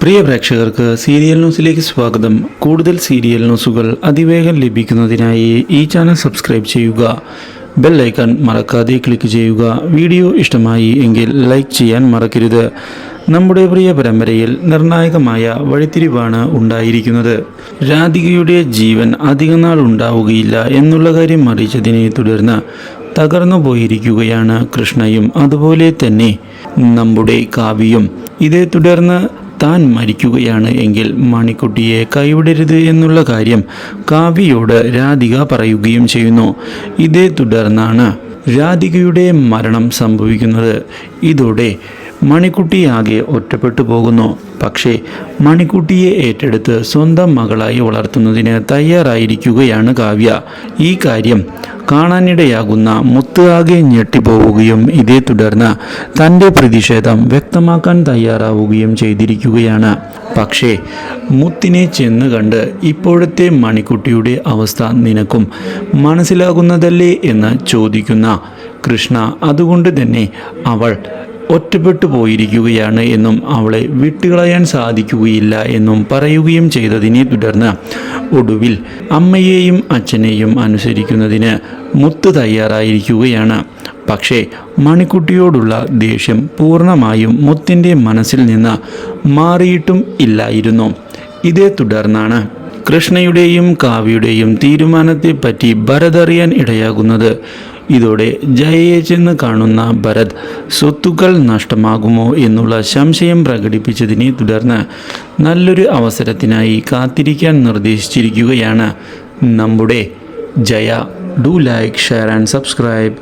പ്രിയ പ്രേക്ഷകർക്ക് സീരിയൽ ന്യൂസിലേക്ക് സ്വാഗതം. കൂടുതൽ സീരിയൽ ന്യൂസുകൾ അതിവേഗം ലഭിക്കുന്നതിനായി ഈ ചാനൽ സബ്സ്ക്രൈബ് ചെയ്യുക. ബെൽ ഐക്കൺ മറക്കാതെ ക്ലിക്ക് ചെയ്യുക. വീഡിയോ ഇഷ്ടമായി എങ്കിൽ ലൈക്ക് ചെയ്യാൻ മറക്കരുത്. നമ്മുടെ പ്രിയ പരമ്പരയിൽ നിർണായകമായ വഴിത്തിരിവാണ് ഉണ്ടായിരിക്കുന്നത്. രാധികയുടെ ജീവൻ അധികനാൾ ഉണ്ടാവുകയില്ല എന്നുള്ള കാര്യം അറിയിച്ചതിനെ തുടർന്ന് തകർന്നു പോയിരിക്കുകയാണ് കൃഷ്ണയും അതുപോലെ തന്നെ നമ്മുടെ കാവ്യയും. ഇതേ തുടർന്ന് താൻ മരിക്കുകയാണ് എങ്കിൽ മണിക്കുട്ടിയെ കൈവിടരുത് എന്നുള്ള കാര്യം കാവ്യയോട് രാധിക പറയുകയും ചെയ്യുന്നു. ഇതേ തുടർന്നാണ് രാധികയുടെ മരണം സംഭവിക്കുന്നത്. ഇതോടെ മണിക്കുട്ടിയാകെ ഒറ്റപ്പെട്ടു പോകുന്നു. പക്ഷേ മണിക്കുട്ടിയെ ഏറ്റെടുത്ത് സ്വന്തം മകളായി വളർത്തുന്നതിന് തയ്യാറായിരിക്കുകയാണ് കാവ്യ. ഈ കാര്യം കാണാനിടയാകുന്ന മുത്ത് ആകെ ഞെട്ടിപ്പോവുകയും ഇതേ തുടർന്ന് തൻ്റെ പ്രതിഷേധം വ്യക്തമാക്കാൻ തയ്യാറാവുകയും ചെയ്തിരിക്കുകയാണ്. പക്ഷേ മുത്തിനെ ചെന്ന് കണ്ട് ഇപ്പോഴത്തെ മണിക്കുട്ടിയുടെ അവസ്ഥ നിനക്കും മനസ്സിലാകുന്നതല്ലേ എന്ന് ചോദിക്കുന്ന കൃഷ്ണ അതുകൊണ്ട് തന്നെ അവൾ ഒറ്റപ്പെട്ടു പോയിരിക്കുകയാണ് എന്നും അവളെ വിട്ടുകളയാൻ സാധിക്കുകയില്ല എന്നും പറയുകയും ചെയ്തതിനെ തുടർന്ന് ഒടുവിൽ അമ്മയെയും അച്ഛനെയും അനുസരിക്കുന്നതിന് മുത്ത് തയ്യാറായിരിക്കുകയാണ്. പക്ഷേ മണിക്കുട്ടിയോടുള്ള ദേഷ്യം പൂർണ്ണമായും മുത്തിൻ്റെ മനസ്സിൽ നിന്ന് മാറിയിട്ടും ഇല്ലായിരുന്നു. ഇതേ തുടർന്നാണ് കൃഷ്ണയുടെയും കാവ്യയുടെയും തീരുമാനത്തെപ്പറ്റി ഭരത് അറിയാൻ ഇടയാകുന്നത്. ഇതോടെ ജയയെ ചെന്ന് കാണുന്ന ഭരത് സ്വത്തുക്കൾ നഷ്ടമാകുമോ എന്നുള്ള സംശയം പ്രകടിപ്പിച്ചതിനെ തുടർന്ന് നല്ലൊരു അവസരത്തിനായി കാത്തിരിക്കാൻ നിർദ്ദേശിച്ചിരിക്കുകയാണ് നമ്മുടെ Jaya. Do like, share and subscribe.